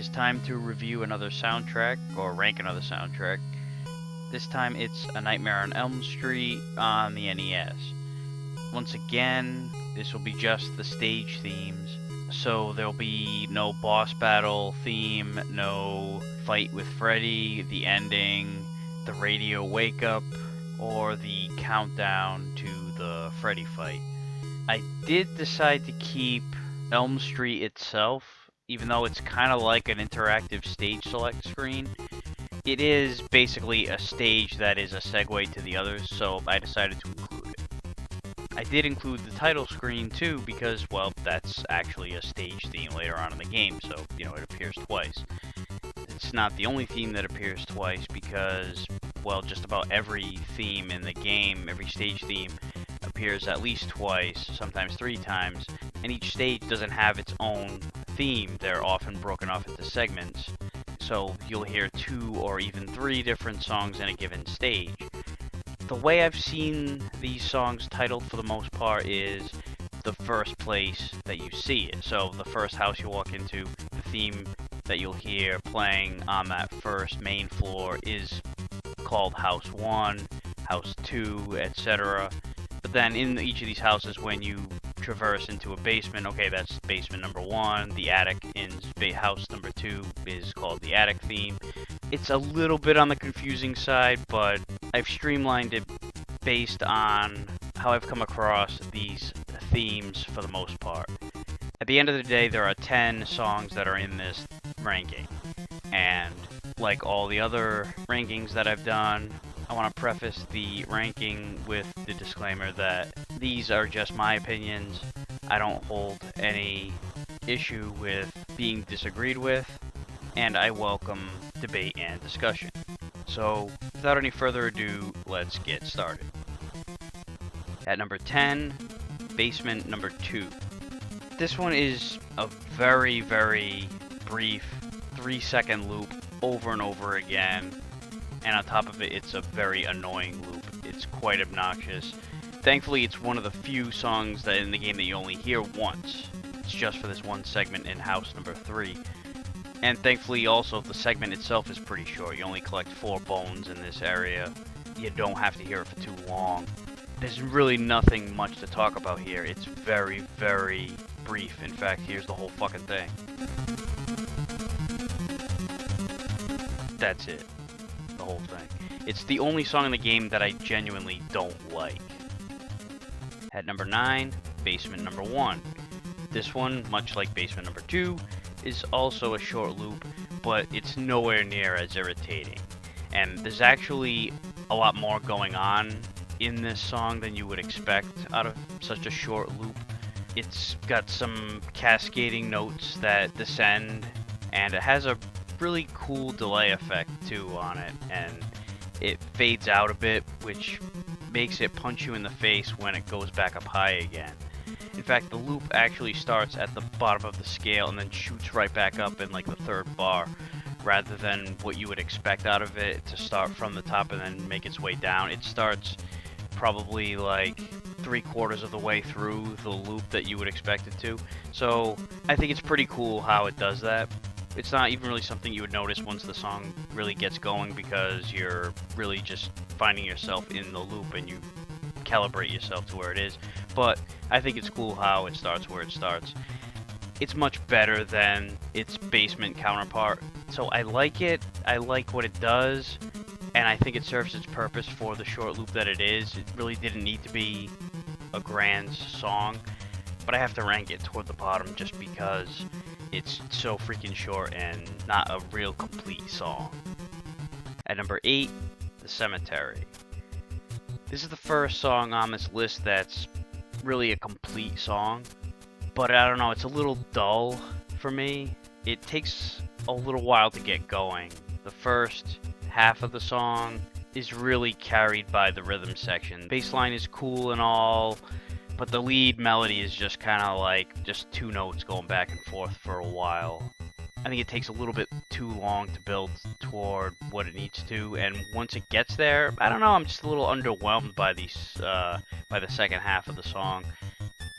is time to review another soundtrack, or rank another soundtrack. This time it's A Nightmare on Elm Street on the NES. Once again, this will be just the stage themes, so there'll be no boss battle theme, no fight with Freddy, the ending, the radio wake up, or the countdown to the Freddy fight. I did decide to keep Elm Street itself, even though it's kind of like an interactive stage select screen. It is basically a stage that is a segue to the others, so I decided to include it. I did include the title screen too because, well, that's actually a stage theme later on in the game, so, it appears twice. It's not the only theme that appears twice because, well, just about every theme in the game, every stage theme, appears at least twice, sometimes 3 times, and each stage doesn't have its own theme. They're often broken off into segments, so you'll hear 2 or even 3 different songs in a given stage. The way I've seen these songs titled for the most part is the first place that you see it. So the first house you walk into, the theme that you'll hear playing on that first main floor is called House 1, House 2, etc. But then in each of these houses, when you traverse into a basement, okay, that's basement number 1, the attic in house number 2 is called the attic theme. It's a little bit on the confusing side, but I've streamlined it based on how I've come across these themes for the most part. At the end of the day, there are 10 songs that are in this ranking, and like all the other rankings that I've done, I want to preface the ranking with the disclaimer that these are just my opinions. I don't hold any issue with being disagreed with, and I welcome debate and discussion. So, without any further ado, let's get started. At number 10, Basement Number 2. This one is a very, very brief 3-second loop over and over again. And on top of it, it's a very annoying loop. It's quite obnoxious. Thankfully, it's one of the few songs that in the game that you only hear once. It's just for this one segment in house number 3. And thankfully, also, the segment itself is pretty short. You only collect 4 bones in this area. You don't have to hear it for too long. There's really nothing much to talk about here. It's very, very brief. In fact, here's the whole fucking thing. That's it. The whole thing. It's the only song in the game that I genuinely don't like. At number 9, Basement Number 1. This one, much like Basement Number 2, is also a short loop, but it's nowhere near as irritating. And there's actually a lot more going on in this song than you would expect out of such a short loop. It's got some cascading notes that descend, and it has a really cool delay effect too on it, and it fades out a bit, which makes it punch you in the face when it goes back up high again. In fact, the loop actually starts at the bottom of the scale and then shoots right back up in like the 3rd bar, rather than what you would expect out of it to start from the top and then make its way down. It starts probably like 3/4 of the way through the loop that you would expect it to. So I think it's pretty cool how it does that. It's not even really something you would notice once the song really gets going, because you're really just finding yourself in the loop and you calibrate yourself to where it is. But I think it's cool how it starts where it starts. It's much better than its basement counterpart, so I like it. I like what it does, and I think it serves its purpose for the short loop that it is. It really didn't need to be a grand song, but I have to rank it toward the bottom just because it's so freaking short and not a real complete song. At number 8, The Cemetery. This is the first song on this list that's really a complete song, but I don't know, it's a little dull for me. It takes a little while to get going. The first half of the song is really carried by the rhythm section. Bass line is cool and all, but the lead melody is just kind of like just 2 notes going back and forth for a while. I think it takes a little bit too long to build toward what it needs to, and once it gets there, I don't know, I'm just a little underwhelmed by the second half of the song.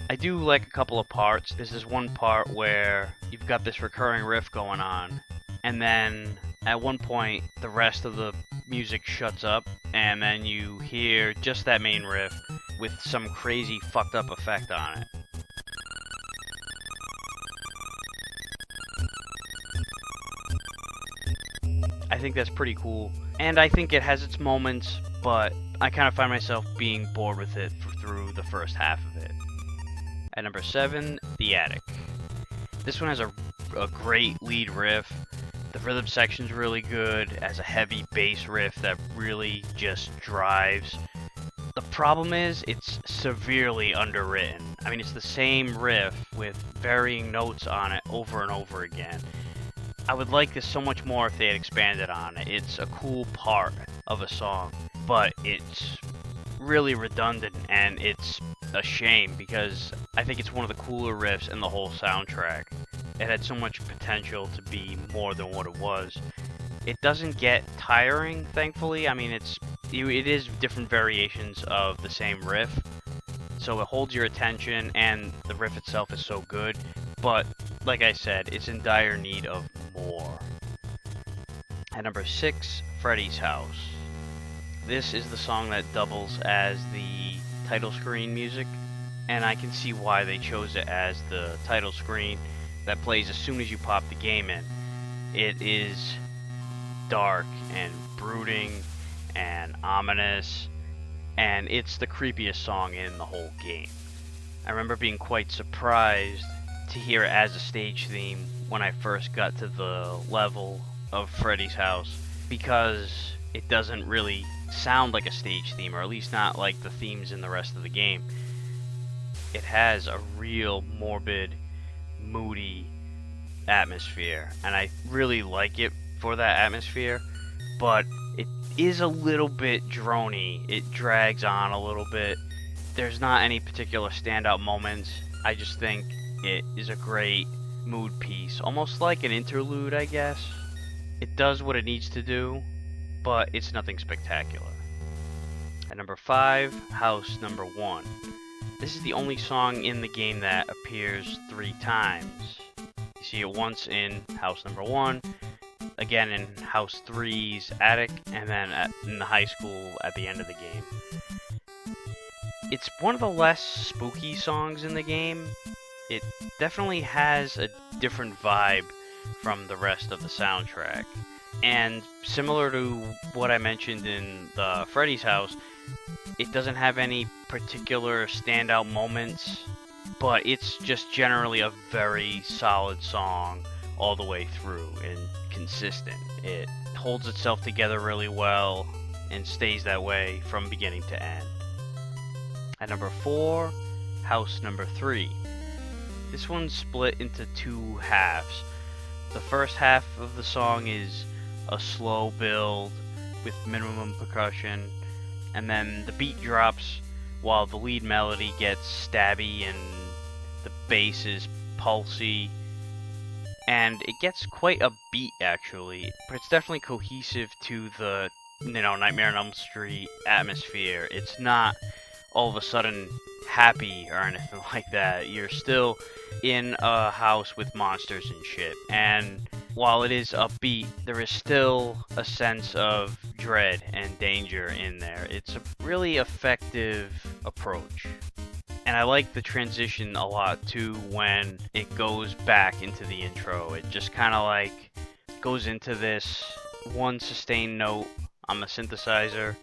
I do like a couple of parts. There's this one part where you've got this recurring riff going on, and then at one point the rest of the music shuts up, and then you hear just that main riff with some crazy fucked up effect on it. I think that's pretty cool, and I think it has its moments, but I kind of find myself being bored with it through the first half of it. At number 7, The Attic. This one has a great lead riff. The rhythm section's really good, as a heavy bass riff that really just drives. The problem is, it's severely underwritten. I mean, it's the same riff with varying notes on it over and over again. I would like this so much more if they had expanded on it. It's a cool part of a song, but it's really redundant, and it's a shame because I think it's one of the cooler riffs in the whole soundtrack. It had so much potential to be more than what it was. It doesn't get tiring, thankfully. I mean, it is different variations of the same riff, so it holds your attention, and the riff itself is so good, but like I said, it's in dire need of more. At number 6, Freddy's House. This is the song that doubles as the title screen music, and I can see why they chose it as the title screen that plays as soon as you pop the game in. It is dark and brooding and ominous, and it's the creepiest song in the whole game. I remember being quite surprised to hear it as a stage theme when I first got to the level of Freddy's house, because it doesn't really sound like a stage theme, or at least not like the themes in the rest of the game. It has a real morbid, moody atmosphere, and I really like it for that atmosphere, but it is a little bit drony. It drags on a little bit. There's not any particular standout moments. I just think it is a great mood piece, almost like an interlude, I guess. It does what it needs to do, but it's nothing spectacular. At number 5, House Number 1. This is the only song in the game that appears 3 times. You see it once in House Number 1, again in House 3's attic, and then in the high school at the end of the game. It's one of the less spooky songs in the game. It definitely has a different vibe from the rest of the soundtrack. And similar to what I mentioned in the Freddy's house, it doesn't have any particular standout moments, but it's just generally a very solid song all the way through and consistent. It holds itself together really well and stays that way from beginning to end. At number 4, House Number 3. This one's split into 2 halves. The first half of the song is a slow build with minimum percussion, and then the beat drops while the lead melody gets stabby and the bass is pulsy, and it gets quite a beat actually, but it's definitely cohesive to the Nightmare on Elm Street atmosphere. It's not all of a sudden happy or anything like that. You're still in a house with monsters and shit, and while it is upbeat, there is still a sense of dread and danger in there. It's a really effective approach. And I like the transition a lot too when it goes back into the intro. It just kind of like goes into this one sustained note on the synthesizer,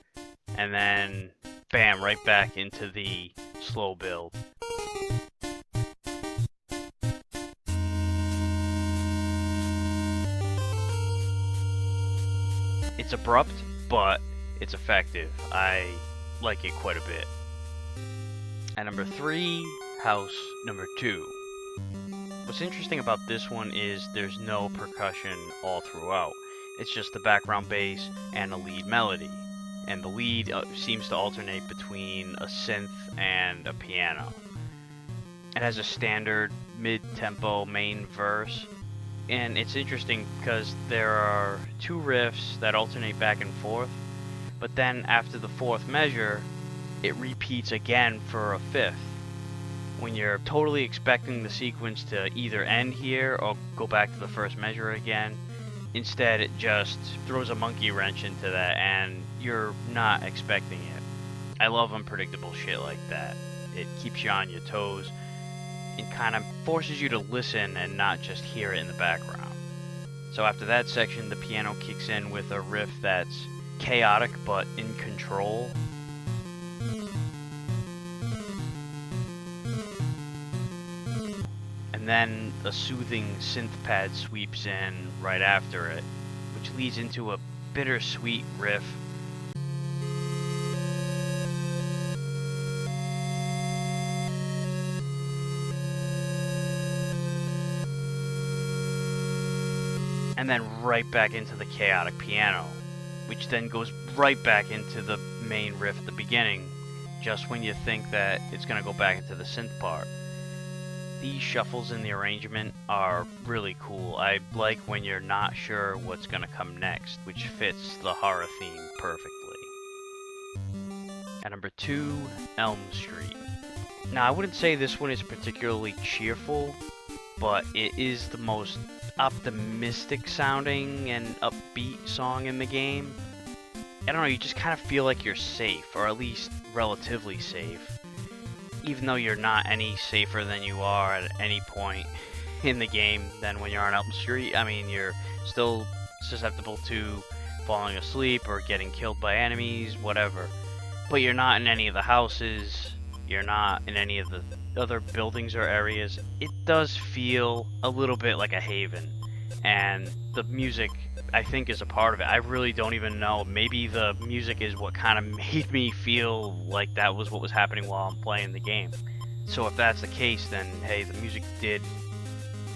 and then bam, right back into the slow build. It's abrupt, but it's effective. I like it quite a bit. At number 3, House Number 2. What's interesting about this one is there's no percussion all throughout. It's just the background bass and a lead melody. And the lead seems to alternate between a synth and a piano. It has a standard mid-tempo main verse. And it's interesting because there are 2 riffs that alternate back and forth, but then after the 4th measure, it repeats again for a 5th. When you're totally expecting the sequence to either end here or go back to the first measure again, Instead, it just throws a monkey wrench into that, and you're not expecting it. I love unpredictable shit like that. It keeps you on your toes and kind of forces you to listen and not just hear it in the background. So after that section, the piano kicks in with a riff that's chaotic but in control. And then a soothing synth pad sweeps in right after it, which leads into a bittersweet riff. And then right back into the chaotic piano, which then goes right back into the main riff at the beginning, just when you think that it's going to go back into the synth part. These shuffles in the arrangement are really cool. I like when you're not sure what's going to come next, which fits the horror theme perfectly. At number 2, Elm Street. Now, I wouldn't say this one is particularly cheerful, but it is the most optimistic sounding and upbeat song in the game. I don't know, you just kind of feel like you're safe, or at least relatively safe, even though you're not any safer than you are at any point in the game than when you're on Elm Street. I mean, you're still susceptible to falling asleep or getting killed by enemies, whatever. But you're not in any of the houses, you're not in any of the other buildings or areas. It does feel a little bit like a haven, and the music, I think, is a part of it. I really don't even know. Maybe the music is what kind of made me feel like that was what was happening while I'm playing the game. So if that's the case, then hey, the music did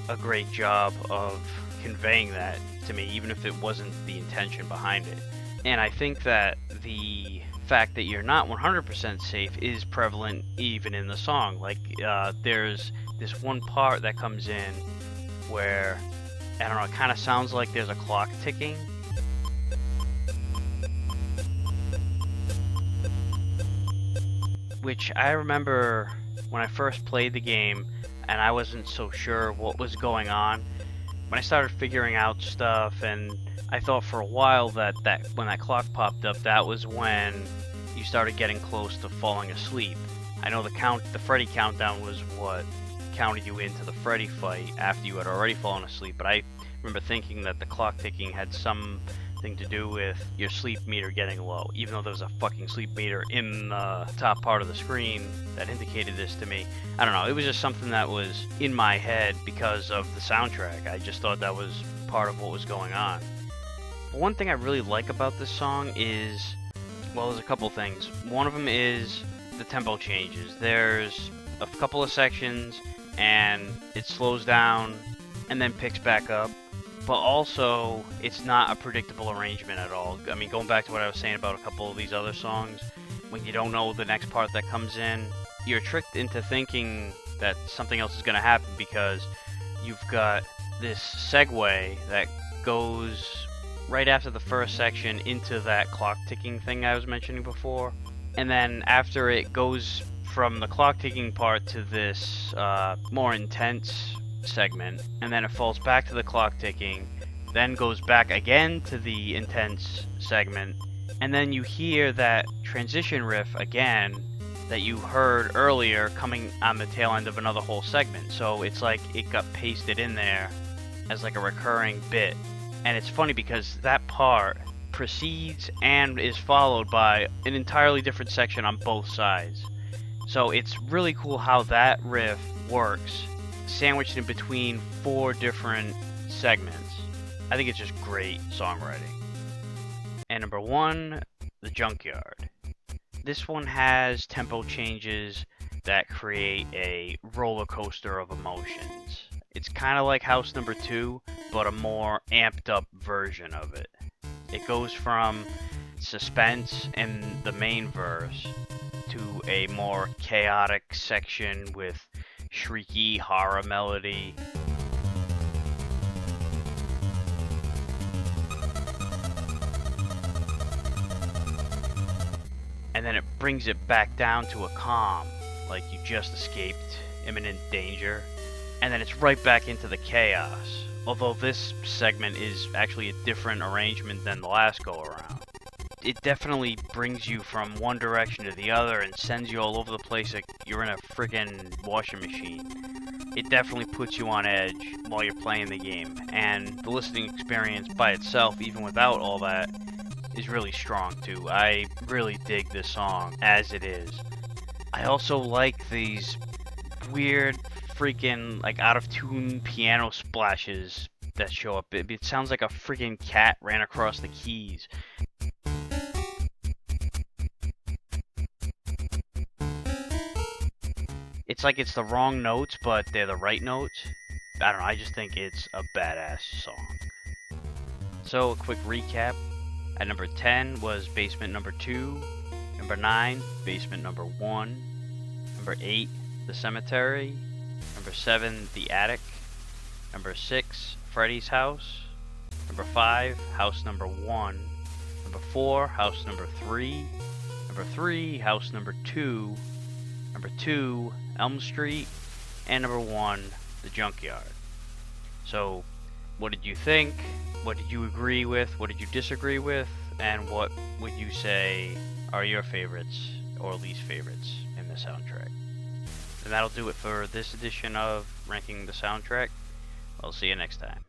a great job of conveying that to me, even if it wasn't the intention behind it. And I think that the fact that you're not 100% safe is prevalent even in the song. Like, there's this one part that comes in where, I don't know, it kind of sounds like there's a clock ticking. Which I remember when I first played the game and I wasn't so sure what was going on. When I started figuring out stuff, and I thought for a while that when that clock popped up, that was when you started getting close to falling asleep. I know the Freddy countdown was what counted you into the Freddy fight after you had already fallen asleep, but I remember thinking that the clock ticking had something to do with your sleep meter getting low, even though there was a fucking sleep meter in the top part of the screen that indicated this to me. I don't know, it was just something that was in my head because of the soundtrack. I just thought that was part of what was going on. But one thing I really like about this song is, well, there's a couple things. One of them is the tempo changes. There's a couple of sections and it slows down and then picks back up, but also it's not a predictable arrangement at all. I mean, going back to what I was saying about a couple of these other songs, when you don't know the next part that comes in, you're tricked into thinking that something else is going to happen because you've got this segue that goes right after the first section into that clock ticking thing I was mentioning before. And then after it goes from the clock ticking part to this more intense segment, and then it falls back to the clock ticking, then goes back again to the intense segment, and then you hear that transition riff again that you heard earlier coming on the tail end of another whole segment. So it's like it got pasted in there as like a recurring bit. And it's funny because that part precedes and is followed by an entirely different section on both sides. So it's really cool how that riff works, sandwiched in between 4 different segments. I think it's just great songwriting. And number 1, the Junkyard. This one has tempo changes that create a roller coaster of emotions. It's kind of like House Number 2, but a more amped up version of it. It goes from suspense in the main verse to a more chaotic section with shrieky horror melody. And then it brings it back down to a calm, like you just escaped imminent danger. And then it's right back into the chaos, although this segment is actually a different arrangement than the last go around. It definitely brings you from one direction to the other and sends you all over the place like you're in a friggin' washing machine. It definitely puts you on edge while you're playing the game, and the listening experience by itself, even without all that, is really strong too. I really dig this song as it is. I also like these weird freaking like out of tune piano splashes that show up. It sounds like a freaking cat ran across the keys. It's like it's the wrong notes, but they're the right notes. I don't know, I just think it's a badass song. So, a quick recap. At number 10 was Basement Number 2. Number 9, Basement Number 1. Number 8, The Cemetery. Number 7, The Attic. Number 6, Freddy's House. Number 5, House Number 1. Number 4, House Number 3. Number 3, House Number 2. Number 2, Elm Street. And number 1, The Junkyard. So, what did you think? What did you agree with? What did you disagree with? And what would you say are your favorites or least favorites in the soundtrack? And that'll do it for this edition of Ranking the Soundtrack. I'll see you next time.